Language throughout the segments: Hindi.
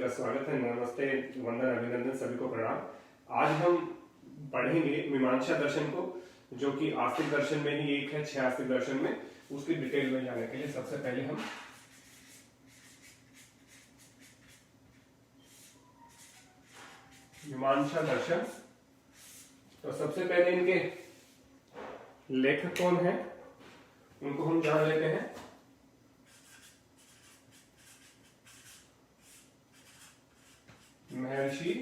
का स्वागत है। नमस्ते, वंदन, अभिनंदन, सभी को प्रणाम। आज हम पढ़ेंगे मीमांसा दर्शन को, जो कि आस्तिक दर्शन में ही एक है 6 आस्तिक दर्शन में। उसकी डिटेल में जाने के लिए सबसे पहले हम मीमांसा दर्शन, तो सबसे पहले इनके लेखक कौन है उनको हम जान लेते हैं। महर्षि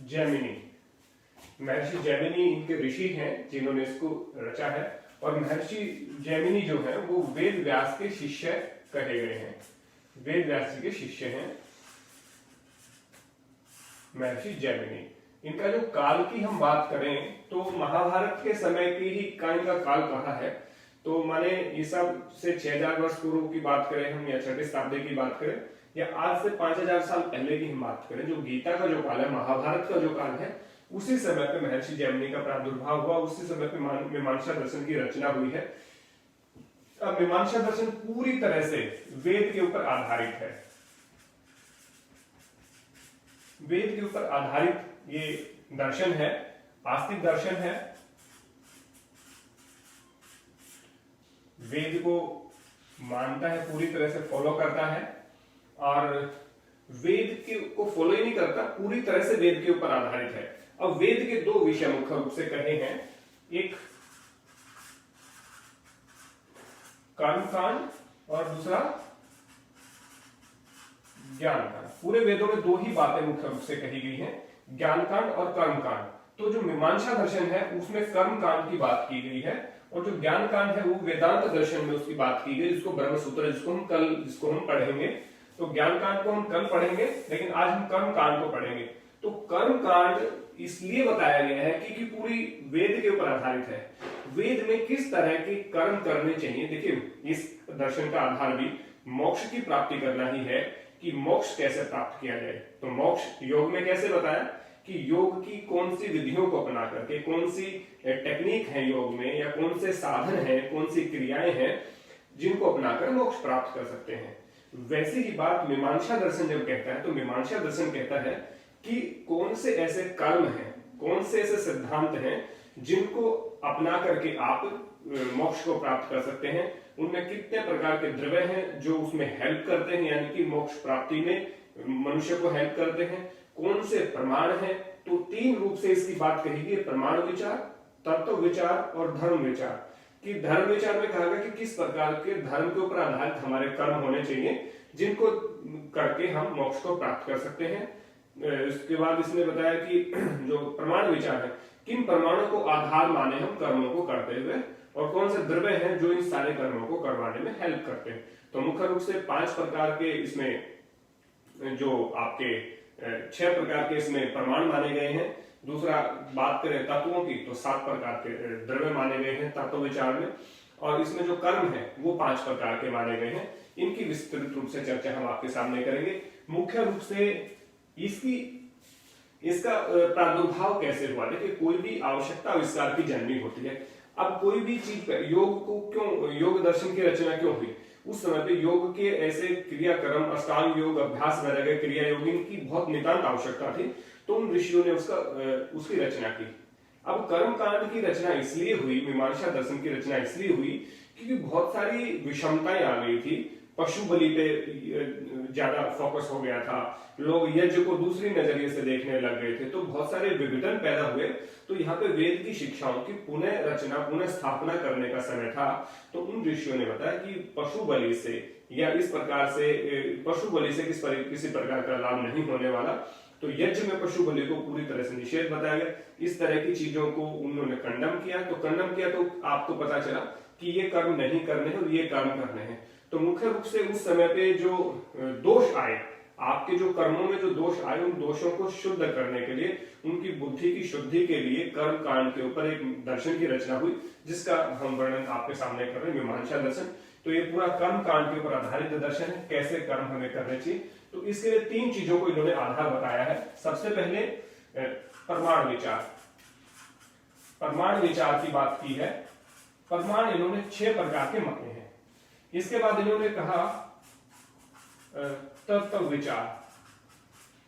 जैमिनी। महर्षि जैमिनी इनके ऋषि हैं जिन्होंने इसको रचा है। और महर्षि जैमिनी जो है वो वेद व्यास के शिष्य कहे गए हैं, वेद व्यास जी के शिष्य हैं महर्षि जैमिनी। इनका जो काल की हम बात करें तो महाभारत के समय की ही इनका काल कहा है। तो माने ईसा से 6000 वर्ष पूर्व की बात करें हम, या 6वीं शताब्दी की बात करें, या आज से 5000 साल पहले की हम बात करें, जो गीता का जो काल है, महाभारत का जो काल है, उसी समय पे महर्षि जैमिनी का प्रादुर्भाव हुआ, उसी समय पे मीमांसा दर्शन की रचना हुई है। अब मीमांसा दर्शन पूरी तरह से वेद के ऊपर आधारित है। वेद के ऊपर आधारित ये दर्शन है, आस्तिक दर्शन है। वेद को मानता है, पूरी तरह से फॉलो करता है, और वेद के को फॉलो ही नहीं करता, पूरी तरह से वेद के ऊपर आधारित है। अब वेद के दो विषय मुख्य रूप से कहे हैं, एक कर्मकांड और दूसरा ज्ञान कांड। पूरे वेदों में दो ही बातें मुख्य रूप से कही गई हैं, ज्ञान कांड और कर्म कांड। तो जो मीमांसा दर्शन है उसमें कर्म कांड की बात की गई है, और जो ज्ञान कांड है वो वेदांत दर्शन में उसकी बात की गई, जिसको ब्रह्मसूत्र, जिसको हम पढ़ेंगे। तो ज्ञान कांड को हम कल पढ़ेंगे, लेकिन आज हम कर्म कांड को पढ़ेंगे। तो कर्म कांड इसलिए बताया गया है क्योंकि पूरी वेद के ऊपर आधारित है। वेद में किस तरह के कर्म करने चाहिए, देखिए इस दर्शन का आधार भी मोक्ष की प्राप्ति करना ही है, कि मोक्ष कैसे प्राप्त किया जाए। तो मोक्ष योग में कैसे बताया कि योग की कौन सी विधियों को अपना करके, कौन सी टेक्निक है योग में, या कौन से साधन है, कौन सी क्रियाएं हैं जिनको अपनाकर मोक्ष प्राप्त कर सकते हैं। वैसी ही बात मीमांसा दर्शन जब कहता है, तो मीमांसा दर्शन कहता है कि कौन से ऐसे कर्म हैं, कौन से ऐसे सिद्धांत हैं जिनको अपना करके आप मोक्ष को प्राप्त कर सकते हैं। उनमें कितने प्रकार के द्रव्य हैं जो उसमें हेल्प करते हैं, यानी कि मोक्ष प्राप्ति में मनुष्य को हेल्प करते हैं। कौन से प्रमाण हैं, तो 3 रूप से इसकी बात कही गई, प्रमाण विचार, तत्व विचार और धर्म विचार। कि धर्म विचार में कहा गया कि किस प्रकार के धर्म के ऊपर आधारित हमारे कर्म होने चाहिए, जिनको करके हम मोक्ष को प्राप्त कर सकते हैं। इसके बाद इसने बताया कि जो प्रमाण विचार है, किन प्रमाणों को आधार माने हम कर्मों को करते हुए, और कौन से द्रव्य हैं जो इन सारे कर्मों को करवाने में हेल्प करते हैं। तो मुख्य रूप से 5 प्रकार के इसमें जो आपके 6 प्रकार के इसमें प्रमाण माने गए हैं। दूसरा बात करें तत्वों की, तो 7 प्रकार के द्रव्य माने गए हैं तत्व विचार में। और इसमें जो कर्म है वो 5 प्रकार के माने गए हैं। इनकी विस्तृत रूप से चर्चा हम आपके सामने करेंगे। मुख्य रूप से इसका प्रादुर्भाव कैसे हुआ। देखिए, कोई भी आवश्यकता आविष्कार की जननी होती है। अब कोई भी चीज, योग को क्यों, योग दर्शन की रचना क्यों हुई, उस समय पे योग के ऐसे क्रियाक्रम, अष्टांग योग, अभ्यास वगैरह क्रिया योग, इनकी बहुत नितांत आवश्यकता थी। तो उन ऋषियों ने उसकी रचना की। अब कर्म कांड की रचना इसलिए हुई, मीमांसा दर्शन की रचना इसलिए हुई क्योंकि बहुत सारी विषमताएं आ गई थी। पशु बलि पे ज्यादा फोकस हो गया था, लोग यज्ञ को दूसरी नजरिए से देखने लग गए थे, तो बहुत सारे विघटन पैदा हुए। तो यहाँ पे वेद की शिक्षाओं की पुनः रचना, पुनः स्थापना करने का समय था। तो उन ऋषियों ने बताया कि पशु बलि से, या इस प्रकार से पशु बलि से किसी प्रकार का लाभ नहीं होने वाला। तो यज्ञ में पशु बलि को पूरी तरह से निषेध बताया गया। इस तरह की चीजों को उन्होंने खंडन किया। तो आपको पता चला कि ये कर्म नहीं करने हैं और ये कर्म करने हैं। तो मुख्य रूप से उस समय पे जो दोष आए, आपके जो कर्मों में जो दोष आए, उन दोषों को शुद्ध करने के लिए, उनकी बुद्धि की शुद्धि के लिए कर्म कांड के ऊपर एक दर्शन की रचना हुई, जिसका हम वर्णन आपके सामने कर रहे हैं, मीमांसा दर्शन। तो ये पूरा कर्म कांड के ऊपर आधारित दर्शन है, कैसे कर्म हमें करने चाहिए। तो इसके लिए 3 चीजों को इन्होंने आधार बताया है। सबसे पहले प्रमाण विचार। प्रमाण विचार की बात की है। प्रमाण इन्होंने 6 प्रकार के माने हैं। इसके बाद इन्होंने कहा तत्व विचार,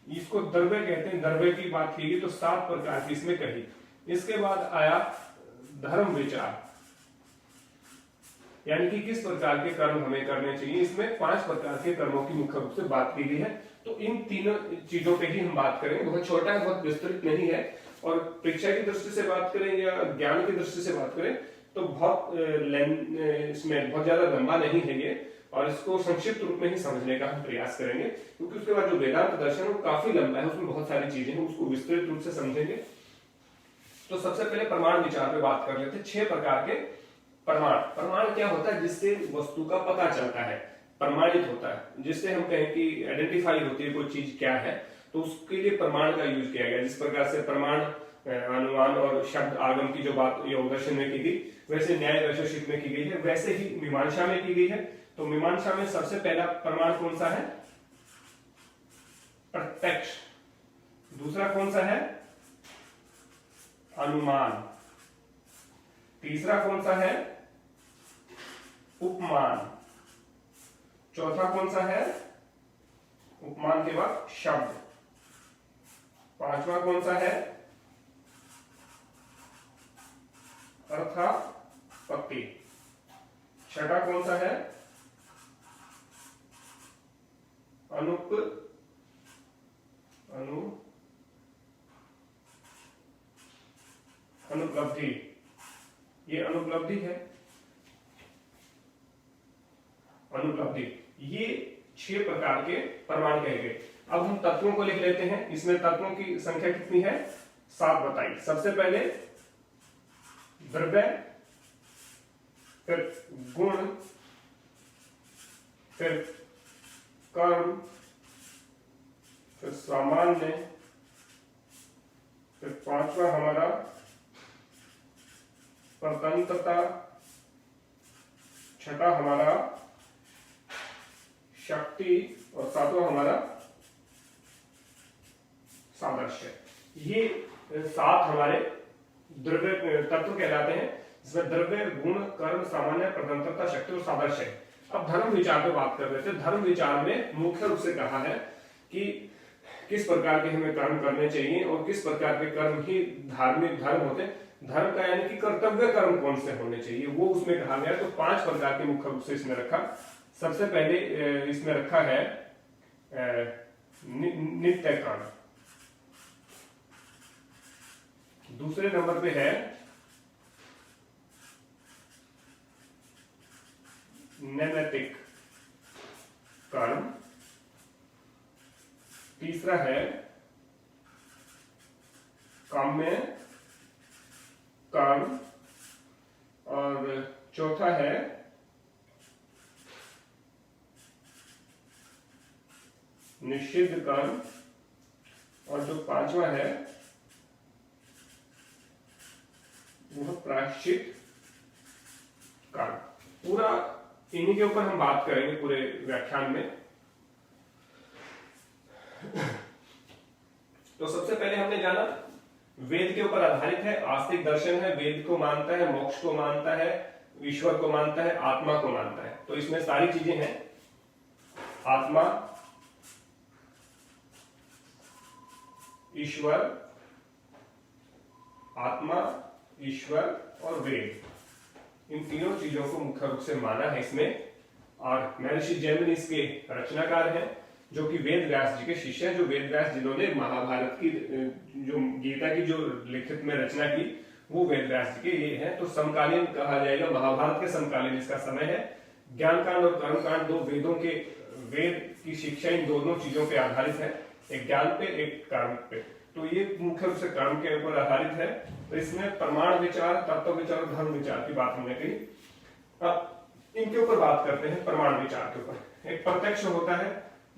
इसको द्रव्य कहते हैं। द्रव्य की बात की गई तो 7 प्रकार की इसमें कही। इसके बाद आया धर्म विचार, यानी कि किस प्रकार के कर्म हमें करने चाहिए। इसमें 5 प्रकार के कर्मों की मुख्य रूप से बात की गई है। तो इन तीनों चीजों पे ही हम बात करेंगे। बहुत छोटा है, बहुत विस्तृत नहीं है, और परीक्षा की दृष्टि से बात करें या ज्ञान की दृष्टि से बात करें तो बहुत इसमें बहुत ज्यादा लंबा नहीं है ये, और इसको संक्षिप्त रूप में ही समझने का हम प्रयास करेंगे, क्योंकि उसके बाद जो वेदांत दर्शन है वो काफी लंबा है, उसमें बहुत सारी चीजें हैं, उसको विस्तृत रूप से समझेंगे। तो सबसे पहले प्रमाण विचार पे बात कर लेते हैं। 6 प्रकार के प्रमाण। प्रमाण क्या होता है? जिससे वस्तु का पता चलता है, प्रमाणित होता है, जिससे हम कहें कि आइडेंटिफाई होती है कोई चीज क्या है, तो उसके लिए प्रमाण का यूज किया गया। जिस प्रकार से प्रमाण अनुमान और शब्द आगम की जो बात योग दर्शन में की गई, वैसे न्याय वैशेषिक में की गई है, वैसे ही मीमांसा में की गई है। तो मीमांसा में सबसे पहला प्रमाण कौन सा है? प्रत्यक्ष। दूसरा कौन सा है? अनुमान। तीसरा कौन सा है? उपमान। चौथा कौन सा है? उपमान के बाद शब्द। पांचवा कौन सा है? अर्थापत्ति। छठा कौन सा है? अनुपलब्धि। ये अनुपलब्धि है, अनुपलब्धि। ये 6 प्रकार के प्रमाण कहे गए। अब हम तत्वों को लिख लेते हैं। इसमें तत्वों की संख्या कितनी है? 7 बताई। सबसे पहले द्रव्य, फिर गुण, फिर कर्म, फिर सामान्य, फिर 5वां हमारा स्वतंत्रता, 6ठा हमारा शक्ति, और 7वां हमारा सादृश्य। ये 7 हमारे द्रव्य तत्व कहलाते हैं, जिसमें द्रव्य, गुण, कर्म, सामान्य, प्रतंत्रता, शक्ति और सादृश्य। अब धर्म विचार पे बात कर रहे थे। धर्म विचार में मुख्य रूप से कहा है कि किस प्रकार के हमें कर्म करने चाहिए और किस प्रकार के कर्म ही धार्मिक धर्म होते हैं। धर्म का यानी कि कर्तव्य कर्म कौन से होने चाहिए, वो उसमें कहा गया। तो 5 प्रकार के मुख्य रूप से इसमें रखा। सबसे पहले इसमें रखा है नित्य कर्म। दूसरे नंबर पे है नैमित्तिक कर्म। तीसरा है काम्य कर्म, और चौथा है निषिद्ध कर्म, और जो 5वां है वह प्रायश्चित कर्म। पूरा इन्हीं के ऊपर हम बात करेंगे पूरे व्याख्यान में। तो सबसे पहले हमने जाना वेद के ऊपर आधारित है, आस्तिक दर्शन है, वेद को मानता है, मोक्ष को मानता है, ईश्वर को मानता है, आत्मा को मानता है। तो इसमें सारी चीजें हैं, आत्मा, ईश्वर, आत्मा, ईश्वर और वेद, इन तीनों चीजों को मुख्य रूप से माना है इसमें। और महर्षि जैमिनि इसके रचनाकार हैं, जो कि वेद व्यास जी के शिष्य हैं। जो वेद व्यास जिन्होंने महाभारत की, जो गीता की जो लिखित में रचना की, वो वेद व्यास जी के ये हैं। तो समकालीन कहा जाएगा, महाभारत के समकालीन इसका समय है। ज्ञान कांड और कर्म कांड, दो वेदों के, वेद की शिक्षा इन दोनों चीजों पे आधारित है, एक ज्ञान पे, एक कर्म पे। तो ये मुख्य रूप से कर्म के ऊपर आधारित है। तो इसमें प्रमाण विचार, तत्व विचार, धर्म विचार की बात हमने कही। अब इनके ऊपर बात करते हैं, प्रमाण विचार के ऊपर। एक प्रत्यक्ष होता है,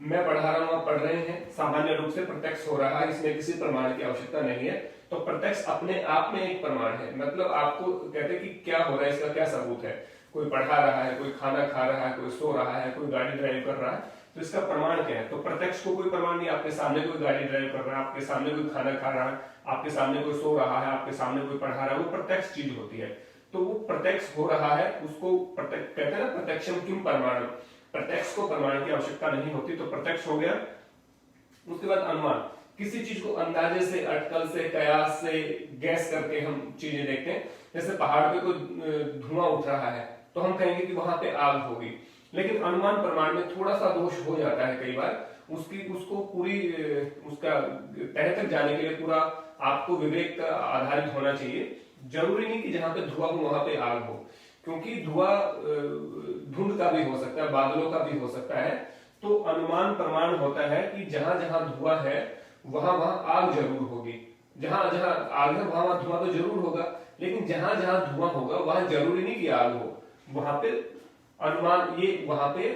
मैं पढ़ा रहा हूं, आप पढ़ रहे हैं, सामान्य रूप से प्रत्यक्ष हो रहा है, इसमें किसी प्रमाण की आवश्यकता नहीं है। तो प्रत्यक्ष अपने आप में एक प्रमाण है। मतलब आपको कहते हैं कि क्या हो रहा है, इसका क्या सबूत है। कोई पढ़ा रहा है, कोई खाना खा रहा है, कोई सो रहा है, कोई गाड़ी ड्राइव कर रहा है, तो इसका प्रमाण क्या है। तो प्रत्यक्ष को कोई प्रमाण नहीं। आपके सामने कोई गाड़ी ड्राइव कर रहा है, आपके सामने कोई खाना खा रहा है, आपके सामने कोई सो रहा है, आपके सामने कोई पढ़ा रहा है, वो प्रत्यक्ष चीज होती है। तो वो प्रत्यक्ष हो रहा है, उसको कहते हैं ना प्रत्यक्षम किम प्रमाणम। प्रत्यक्ष को प्रमाण की आवश्यकता नहीं होती, तो प्रत्यक्ष हो गया। उसके बाद अनुमान, किसी चीज को अंदाजे से, अटकल से, कयास से, गैस करके हम चीजें देखते हैं। जैसे पहाड़ पे कोई धुआं उठ रहा है तो हम कहेंगे कि वहां पे आग होगी, लेकिन अनुमान प्रमाण में थोड़ा सा दोष हो जाता है कई बार। उसको पूरी उसका तह तक जाने के लिए पूरा आपको विवेक का आधारित होना चाहिए। जरूरी नहीं कि जहां पे धुआं हो वहां पे आग हो, क्योंकि धुआं धुंध का भी हो सकता है, बादलों का भी हो सकता है। तो अनुमान प्रमाण होता है कि जहां जहां धुआं है वहां वहां आग जरूर होगी, जहां जहां आग है वहां वहां धुआं तो जरूर होगा, लेकिन जहां जहां धुआं होगा वहां जरूरी नहीं कि आग हो। वहां पे अनुमान, ये वहां पे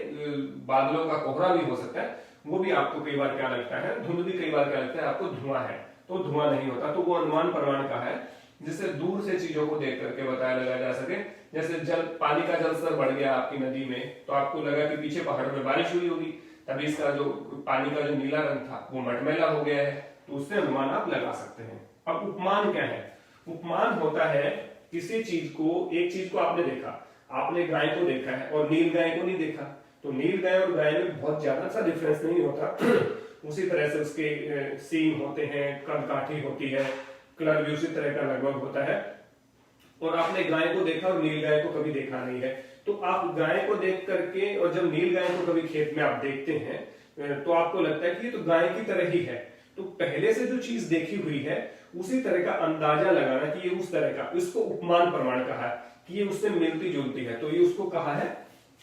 बादलों का कोहरा भी हो सकता है, वो भी आपको कई बार क्या लगता है, धुंध भी कई बार क्या लगता है आपको धुआं है, तो धुआं नहीं होता। तो वो अनुमान प्रमाण का है, जिससे दूर से चीजों को देख करके बताया लगाया जा सके। जैसे पानी का जल स्तर बढ़ गया आपकी नदी में, तो आपको लगा कि पीछे पहाड़ में बारिश हुई होगी, तभी इसका जो पानी का जो नीला रंग था वो मटमैला हो गया है, तो उससे अनुमान आप लगा सकते हैं। अब उपमान क्या है? उपमान होता है किसी चीज को, एक चीज को आपने देखा, आपने गाय को देखा है और नील गाय को नहीं देखा, तो नील गाय और गाय में बहुत ज्यादा सा डिफरेंस नहीं होता। उसी तरह से उसके सींग होते हैं, कदकाठी होती है, कलर भी उसी तरह का लगभग होता है। और आपने गाय को देखा और नील गाय को कभी देखा नहीं है, तो आप गाय को देख करके, और जब नील गाय को कभी खेत में आप देखते हैं तो आपको लगता है कि ये तो गाय की तरह ही है। तो पहले से जो चीज देखी हुई है उसी तरह का अंदाजा लगाना कि ये उस तरह का, इसको उपमान प्रमाण कहा है कि ये उससे मिलती जुलती है, तो ये उसको कहा है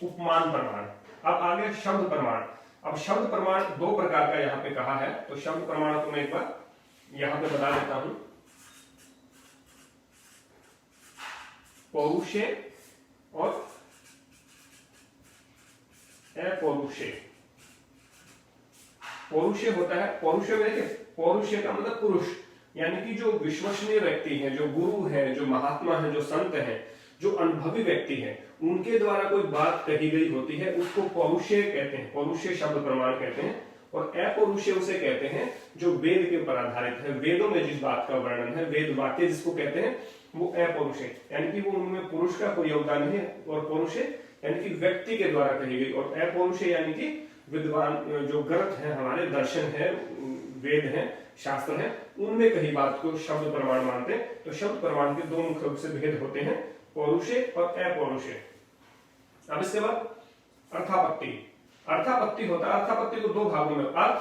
उपमान प्रमाण। अब आगे शब्द प्रमाण। अब शब्द प्रमाण दो प्रकार का यहाँ पे कहा है, तो शब्द प्रमाण को मैं एक बार यहाँ पे बता देता हूं। पौरुषे और अपौरुषे। पौरुषे होता है, पौरुषे में देखिए, पौरुषे का मतलब पुरुष, यानी कि जो विश्वसनीय व्यक्ति है, जो गुरु है, जो महात्मा है, जो संत है, जो अनुभवी व्यक्ति है, उनके द्वारा कोई बात कही गई होती है, उसको पौरुषे कहते हैं, पौरुषे शब्द प्रमाण कहते हैं। और अपौरुषे उसे कहते हैं जो वेद के ऊपर आधारित है, वेदों में जिस बात का वर्णन है, वेद वाक्य जिसको कहते हैं, वो अपौरुषे, यानी कि वो उनमें पुरुष का कोई योगदान नहीं है। और पौरुषे यानी कि व्यक्ति के द्वारा कही गई, और अपौरुषे यानी कि विद्वान जो ग्रंथ है, हमारे दर्शन है, वेद है, शास्त्र है, उनमें कही बात को शब्द प्रमाण मानते हैं। तो शब्द प्रमाण के दो मुख्य रूप से भेद होते हैं, पौरुषे और अपौरुषे। अब इसके बाद अर्थापत्ति। अर्थापत्ति होता है, अर्थापत्ति को दो भागों में, अर्थ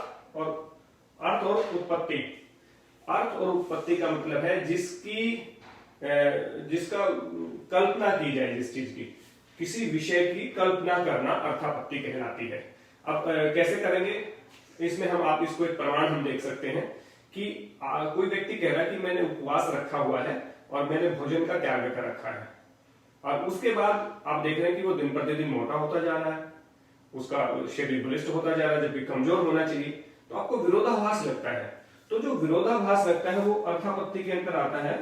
और उत्पत्ति। अर्थ और उत्पत्ति का मतलब है जिसका कल्पना की जाए, जिस चीज की, किसी विषय की कल्पना करना अर्थापत्ति कहलाती है। अब कैसे करेंगे इसमें आप इसको एक प्रमाण हम देख सकते हैं कि कोई व्यक्ति कह रहा है कि मैंने उपवास रखा हुआ है और मैंने भोजन का त्याग कर रखा है, और उसके बाद आप देख रहे हैं कि वो दिन प्रतिदिन मोटा होता जा रहा है, उसका शरीर बलिष्ठ होता जा रहा है जबकि कमजोर होना चाहिए, तो आपको विरोधाभास लगता है। तो जो विरोधाभास लगता है वो अर्थापत्ति के अंदर आता है।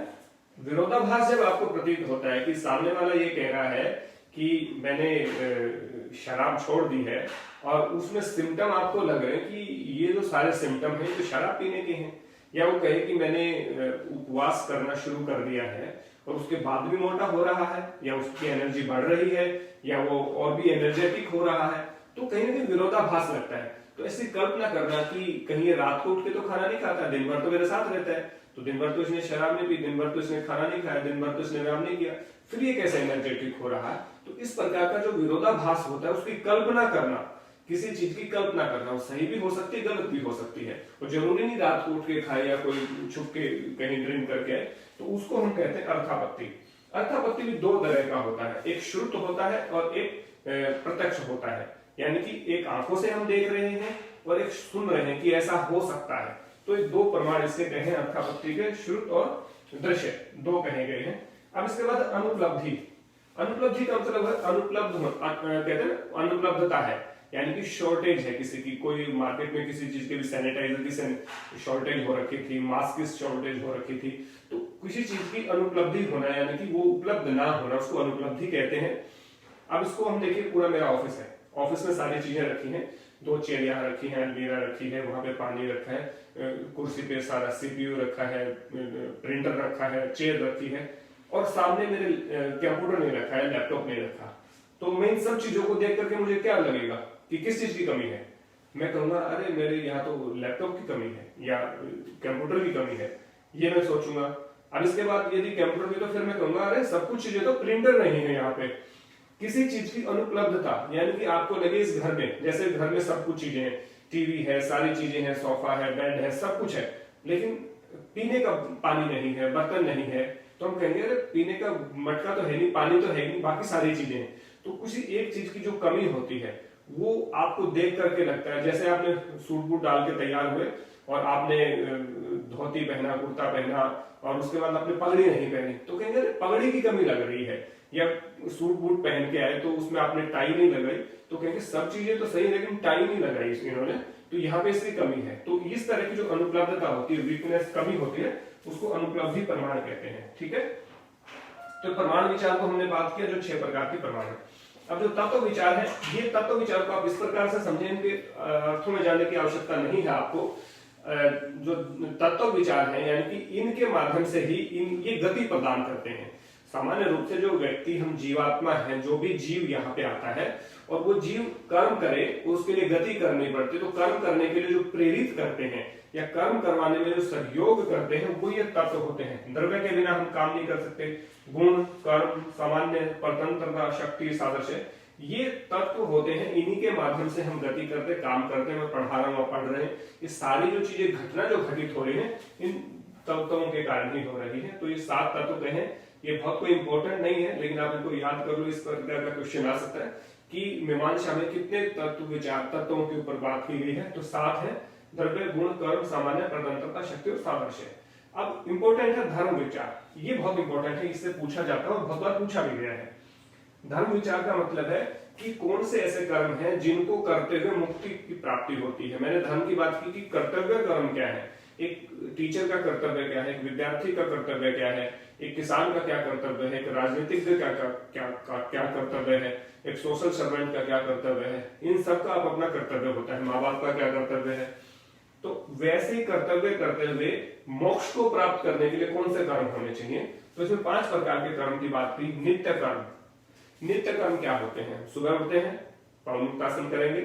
विरोधाभास जब आपको प्रतीत होता है कि सामने वाला ये कह रहा है कि मैंने शराब छोड़ दी है, और उसमें सिम्टम आपको लग रहे हैं कि ये जो सारे सिम्टम हैं तो शराब पीने के हैं, या वो कहे कि मैंने उपवास करना शुरू कर दिया है और उसके बाद भी मोटा हो रहा है, या उसकी एनर्जी बढ़ रही है, या वो और भी एनर्जेटिक हो रहा है, तो कहीं ना कहीं विरोधाभास लगता है। तो ऐसी कल्पना करना कि कहीं ये रात को उठ के तो खाना नहीं खाता, दिन भर तो मेरे साथ रहता है, तो दिन भर तो इसने शराब नहीं पी, दिन भर तो इसने खाना नहीं खाया, दिन भर तो इसने व्यायाम नहीं किया, फिर ये कैसे एनर्जेटिक हो रहा है। तो इस प्रकार का जो विरोधाभास होता है उसकी कल्पना करना, किसी चीज की कल्पना करना, वो सही भी हो सकती है, गलत भी हो सकती है, और जरूरी नहीं रात को उठ के खाए या कोई छुप के कहीं ड्रिंक करके आए, तो उसको हम कहते हैं अर्थापत्ति। अर्थापत्ति भी दो तरह का होता है, एक श्रुत होता है और एक प्रत्यक्ष होता है, यानी कि एक आंखों से हम देख रहे हैं और एक सुन रहे हैं कि ऐसा हो सकता है। तो ये दो प्रमाण इसके कहे अर्थापत्ति के, श्रुत और दृश्य, दो कहे गए हैं। अब इसके बाद अनुपलब्धि। अनुपलब्धि का मतलब है अनुपलब्ध, कहते हैं अनुपलब्धता है, यानी कि शॉर्टेज है किसी की, कोई मार्केट में किसी चीज के भी, सैनिटाइजर की शॉर्टेज हो रखी थी, मास्क की शॉर्टेज हो रखी थी, तो किसी चीज की अनुपलब्धि होना, यानी कि वो उपलब्ध ना होना, उसको अनुपलब्धि कहते हैं। अब इसको हम देखिए, पूरा मेरा ऑफिस है, ऑफिस में सारी चीजें रखी हैं, दो चेयर यहाँ रखी है, अलमीरा रखी है, वहां पे पानी रखा है, कुर्सी पे सारा सीपीयू रखा है, प्रिंटर रखा है, चेयर रखी है, और सामने मेरे कंप्यूटर नहीं रखा है, लैपटॉप नहीं रखा, तो मैं इन सब चीजों को देख करके मुझे क्या लगेगा कि किस चीज की कमी है? मैं कहूंगा अरे मेरे यहाँ तो लैपटॉप की कमी है या कंप्यूटर की कमी है, ये मैं सोचूंगा। अब इसके बाद यदि कंप्यूटर की, तो फिर मैं कहूंगा अरे सब कुछ चीजें तो प्रिंटर नहीं है यहाँ पे, किसी चीज की अनुपलब्धता, यानी कि आपको लगे इस घर में, जैसे घर में सब कुछ चीजें हैं, टीवी है, सारी चीजें हैं, सोफा है, बेड है, सब कुछ है, लेकिन पीने का पानी नहीं है, बर्तन नहीं है, तो हम कहेंगे अरे पीने का मटका तो है नहीं, पानी तो है नहीं, बाकी सारी चीजें हैं। तो किसी एक चीज की जो कमी होती है वो आपको देख करके लगता है, जैसे आपने सूट बूट डाल के तैयार हुए और आपने धोती पहना, कुर्ता पहना और उसके बाद आपने पगड़ी नहीं पहनी, तो कहेंगे अरे पगड़ी की कमी लग रही है। या सूट बूट पहन के आए तो उसमें आपने टाई नहीं लगाई, तो कहेंगे सब चीजें तो सही लेकिन टाई नहीं लगाई इन्होंने, तो यहाँ पे इसकी कमी है। तो इस तरह की जो अनुपलब्धता होती है, वीकनेस, कमी होती है, उसको अनुपलब्धि प्रमाण कहते हैं। ठीक है, तो प्रमाण विचार को हमने बात किया, जो 6 प्रकार के प्रमाण है। अब जो तत्व विचार है, ये तत्व विचार को आप इस प्रकार से समझें, इनके अर्थों में जानने की आवश्यकता नहीं है आपको। जो तत्व विचार है यानी कि इनके माध्यम से ही ये गति प्रदान करते हैं। सामान्य रूप से जो व्यक्ति, हम जीवात्मा है, जो भी जीव यहाँ पे आता है और वो जीव कर्म करे, उसके लिए गति करनी पड़ती है, तो कर्म करने के लिए जो प्रेरित करते हैं या कर्म करवाने में जो सहयोग करते हैं, वो ये तत्व होते हैं। द्रव्य के बिना हम काम नहीं कर सकते। गुण, कर्म, सामान्य, स्वतंत्रता, शक्ति, सादृश्य, ये तत्व होते हैं, इन्हीं के माध्यम से हम गति करते, काम करते हैं। मैं पढ़ा रहा हूँ, पढ़ रहे हैं, ये सारी जो चीजें, घटना जो घटित हो रही है, इन तत्वों के कारण ही हो रही है। तो ये 7 तत्व कहें, ये बहुत कोई इंपॉर्टेंट नहीं है, लेकिन आप इनको याद कर लो, इस प्रकार का क्वेश्चन आ सकता है कि मीमांसा में कितने तत्व विचार, तत्वों के ऊपर बात की गई है, तो 7 है। द्रव्य, गुण, कर्म, सामान्य, प्रदंत्रता, शक्ति और सादृश्य। अब इंपॉर्टेंट है धर्म विचार, ये बहुत इंपॉर्टेंट है, इससे पूछा जाता है और बहुत बार पूछा भी गया है। धर्म विचार का मतलब है कि कौन से ऐसे कर्म हैं जिनको करते हुए मुक्ति की प्राप्ति होती है। मैंने धर्म की बात की कि कर्तव्य कर्म क्या है, एक टीचर का कर्तव्य क्या है, एक विद्यार्थी का कर्तव्य क्या है, एक किसान का क्या कर्तव्य है, एक राजनीतिज्ञ का क्या कर्तव्य है, एक सोशल सर्वेंट का क्या कर्तव्य है, इन सब का अपना कर्तव्य होता है। माँ बाप का क्या कर्तव्य है। तो वैसे कर्तव्य करते हुए मोक्ष को प्राप्त करने के लिए कौन से कर्म होने चाहिए, तो इसमें 5 प्रकार के कर्म की बात की। नित्य कर्म, नित्य कर्म क्या होते हैं? सुबह उठते हैं, पवनमुक्तासन करेंगे,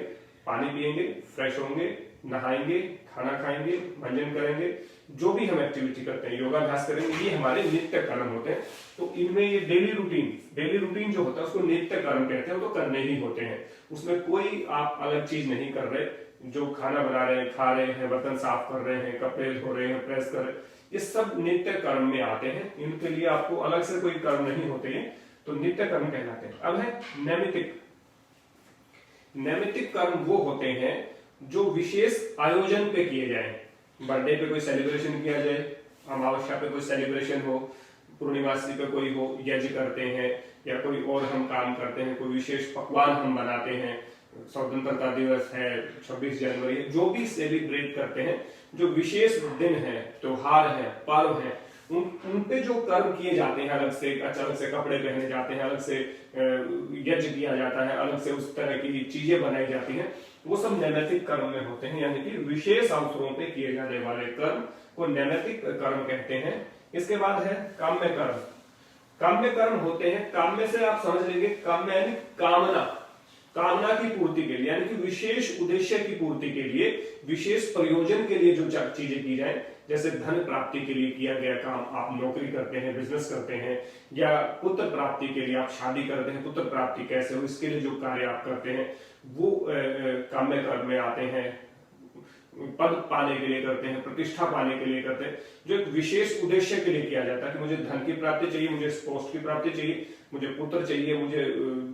पानी पिएंगे, फ्रेश होंगे, नहाएंगे, खाना खाएंगे, भंजन करेंगे, जो भी हम एक्टिविटी करते हैं, योगाभ्यास करेंगे, ये हमारे नित्य कर्म होते हैं। तो इनमें ये डेली रूटीन जो होता है उसको नित्य कर्म कहते हैं, वो तो करने ही होते हैं। उसमें कोई आप अलग चीज नहीं कर रहे, जो खाना बना रहे हैं, खा रहे हैं, बर्तन साफ कर रहे हैं, कपड़े धो रहे हैं, प्रेस कर रहे हैं, ये सब नित्य कर्म में आते हैं। इनके लिए आपको अलग से कोई कर्म नहीं होते हैं, तो नित्य कर्म कहलाते हैं। अब है नैमित्तिक। नैमित्तिक कर्म वो होते हैं जो विशेष आयोजन पे किए जाए। बर्थडे पे कोई सेलिब्रेशन किया जाए, अमावस्या पे कोई सेलिब्रेशन हो, पूर्णिमासी पे कोई हो, यज्ञ करते हैं, या कोई और हम काम करते हैं, कोई विशेष पकवान हम बनाते हैं, स्वतंत्रता दिवस है, 26 जनवरी, जो भी सेलिब्रेट करते हैं, जो विशेष दिन है, त्योहार है, पर्व है, उन पे जो कर्म किए जाते हैं, अलग से कपड़े पहने जाते हैं, अलग से यज्ञ किया जाता है, अलग से उस तरह की चीजें बनाई जाती हैं, वो सब नैमित्तिक कर्म में होते हैं। यानी कि विशेष अवसरों पे किए जाने वाले कर्म को नैमित्तिक कर्म कहते हैं। इसके बाद है काम्य कर्म। काम्य कर्म होते हैं, काम्य से आप समझ लेंगे, काम्य यानी कामना की पूर्ति के लिए, यानी कि विशेष उद्देश्य की पूर्ति के लिए, विशेष प्रयोजन के लिए जो चीजें की जाए, जैसे धन प्राप्ति के लिए किया गया काम, आप नौकरी करते हैं, बिजनेस करते हैं, या पुत्र प्राप्ति के लिए आप शादी करते हैं, पुत्र प्राप्ति कैसे हो, इसके लिए जो कार्य आप करते हैं, वो काम्य कर्म में आते हैं। पद पाने के लिए करते हैं, प्रतिष्ठा पाने के लिए करते हैं, जो एक विशेष उद्देश्य के लिए किया जाता है कि मुझे धन की प्राप्ति चाहिए, मुझे पोस्ट की प्राप्ति चाहिए, मुझे पुत्र चाहिए, मुझे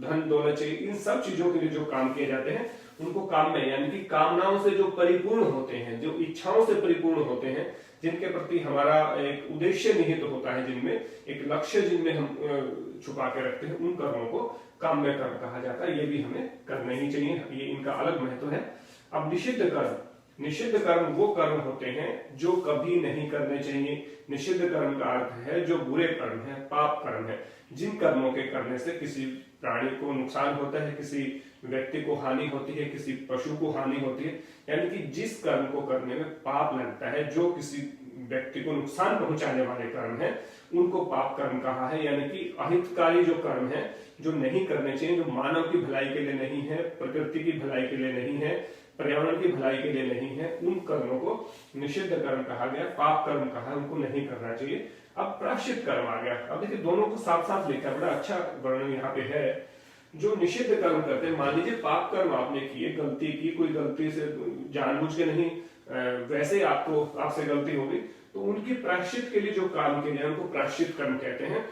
धन दौलत चाहिए, इन सब चीजों के लिए जो काम किए जाते हैं उनको काम्य, यानी कि कामनाओं से जो परिपूर्ण होते हैं, जो इच्छाओं से परिपूर्ण होते हैं, जिनके प्रति हमारा एक उद्देश्य निहित होता है, जिनमें एक लक्ष्य जिनमें हम छुपा के रखते हैं, उन कर्मों को काम्य कर्म कहा जाता है। ये भी हमें करने ही चाहिए, ये इनका अलग महत्व है। अब निषिद्ध कर्म। निषिद्ध कर्म वो कर्म होते हैं जो कभी नहीं करने चाहिए। निषिद्ध कर्म का अर्थ है जो बुरे कर्म है, पाप कर्म है, जिन कर्मों के करने से किसी प्राणी को नुकसान होता है, किसी व्यक्ति को हानि होती है, किसी पशु को हानि होती है, यानी कि जिस कर्म को करने में पाप लगता है, जो किसी व्यक्ति को नुकसान पहुंचाने वाले कर्म हैं उनको पाप कर्म कहा है। यानी कि अहितकारी जो कर्म है, जो नहीं करने चाहिए, जो मानव की भलाई के लिए नहीं है, प्रकृति की भलाई के लिए नहीं है, पर्यावरण की भलाई के लिए नहीं है, उन कर्मों को निषिद्ध कर्म कहा गया, पाप कर्म कहा है, उनको नहीं करना चाहिए। अब प्रायश्चित कर्म आ गया। अब देखिए दोनों को साथ साथ लिखा है, बड़ा अच्छा वर्णन यहाँ पे है। जो निषिद्ध कर्म करते हैं, मान लीजिए पाप कर्म आपने किए, गलती की, कोई गलती से जानबूझ के नहीं, वैसे आपसे गलती होगी, तो उनकी प्रायश्चित के लिए जो काम किए जाए उनको प्रायश्चित कर्म कहते हैं।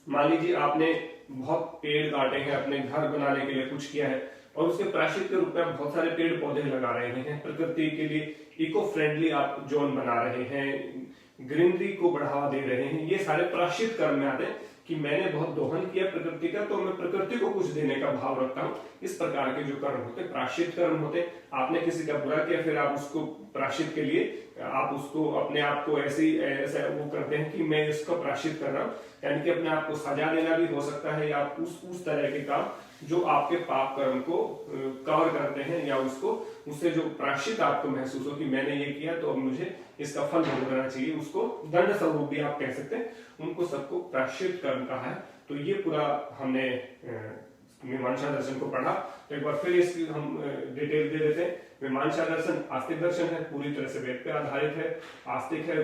मान लीजिए आपने बहुत पेड़ काटे हैं, अपने घर बनाने के लिए कुछ किया है, और उसके प्रायश्चित के रूप में बहुत सारे पेड़ पौधे लगा रहे हैं, प्रकृति के लिए इको फ्रेंडली आप जोन बना रहे हैं, ग्रीनरी को बढ़ावा दे रहे हैं, ये सारे प्रायश्चित कर्म में आते हैं कि मैंने बहुत दोहन किया प्रकृति का, तो मैं प्रकृति को कुछ देने का भाव रखता हूं। इस प्रकार के जो कर्म होते हैं प्रायश्चित कर्म होते हैं। आपने किसी का बुरा किया, फिर आप उसको प्रायश्चित के लिए आप उसको अपने आप को ऐसा वो करते हैं कि मैं इसको प्रायश्चित कर रहा हूँ, यानी कि अपने आप को सजा देना भी हो सकता है, या उस तरह के काम जो आपके पाप कर्म को कवर करते हैं, या उससे जो प्रायश्चित आपको महसूस हो कि मैंने ये किया तो अब मुझे इसका फल भुगतना चाहिए, उसको दंड स्वरूप भी आप कह सकते हैं, उनको सबको प्रायश्चित कर्म कहा है। तो ये पूरा हमने मीमांसा दर्शन को पढ़ा। तो एक बार फिर इसकी हम डिटेल दे देते हैं। मीमांसा दर्शन आस्तिक दर्शन है, पूरी तरह से वेद पे आधारित है, आस्तिक है,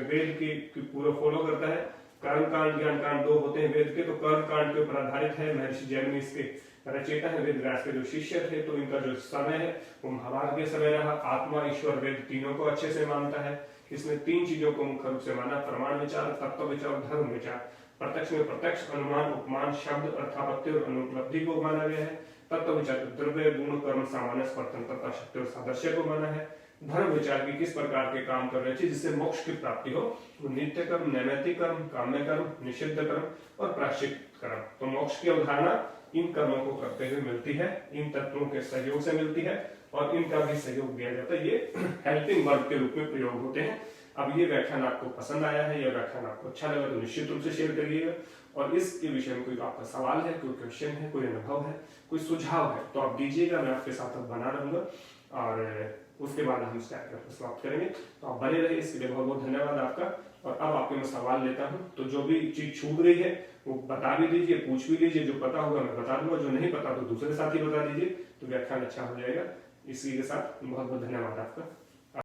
वेद की पूरा फॉलो करता है। कर्म कांड ज्ञान कांड दो होते हैं वेद के, तो कर्म कांड के ऊपर आधारित है। महर्षि जैमिनी इसके रचयिता है, वेद व्यास के जो शिष्य थे, तो इनका जो समय है वो महाभारत के समय रहा। आत्मा ईश्वर वेद तीनों को अच्छे से मानता है। इसमें तीन चीजों को मुख्य रूप से माना, प्रमाण विचार, तत्व विचार, धर्म विचार। प्रत्यक्ष में प्रत्यक्ष, अनुमान, उपमान, शब्द, अर्थापत्ति और अनुपलब्धि को माना गया है। तत्व विचार द्रव्य, गुण, कर्म, सामान्य, स्वतंत्रता, शक्ति और सादृश्य को माना है। धर्म विचार की किस प्रकार के काम कर रहे थे जिससे मोक्ष की प्राप्ति हो, वो नित्य कर्म, नैमित्तिक कर्म, काम्य कर्म, निषिद्ध कर्म और प्रायश्चित कर्म। तो मोक्ष की अवधारणा इन कर्मों को करते हुए मिलती है, इन तत्वों के सहयोग से मिलती है, और इनका भी सहयोग दिया जाता है। ये हेल्पिंग वर्ब के रूप में प्रयोग होते हैं। अब ये व्याख्यान आपको पसंद आया है, यह व्याख्यान आपको अच्छा लगा तो निश्चित रूप से शेयर करिएगा। और इसके विषय में कोई आपका सवाल है, कोई क्वेश्चन है, कोई अनुभव है, कोई सुझाव है, तो आप दीजिएगा, मैं आपके साथ अब बना रहूंगा, और उसके बाद हम इस चैप्टर को समाप्त करेंगे। तो आप बने रहिए, इसके लिए बहुत बहुत धन्यवाद आपका। और अब आपके मैं सवाल लेता हूँ, तो जो भी चीज छूट रही है वो बता भी दीजिए, पूछ भी लीजिए, जो पता होगा मैं बता दूंगा, जो नहीं पता तो दूसरे साथी बता दीजिए, तो व्याख्यान अच्छा हो जाएगा। इसी के साथ बहुत बहुत धन्यवाद आपका।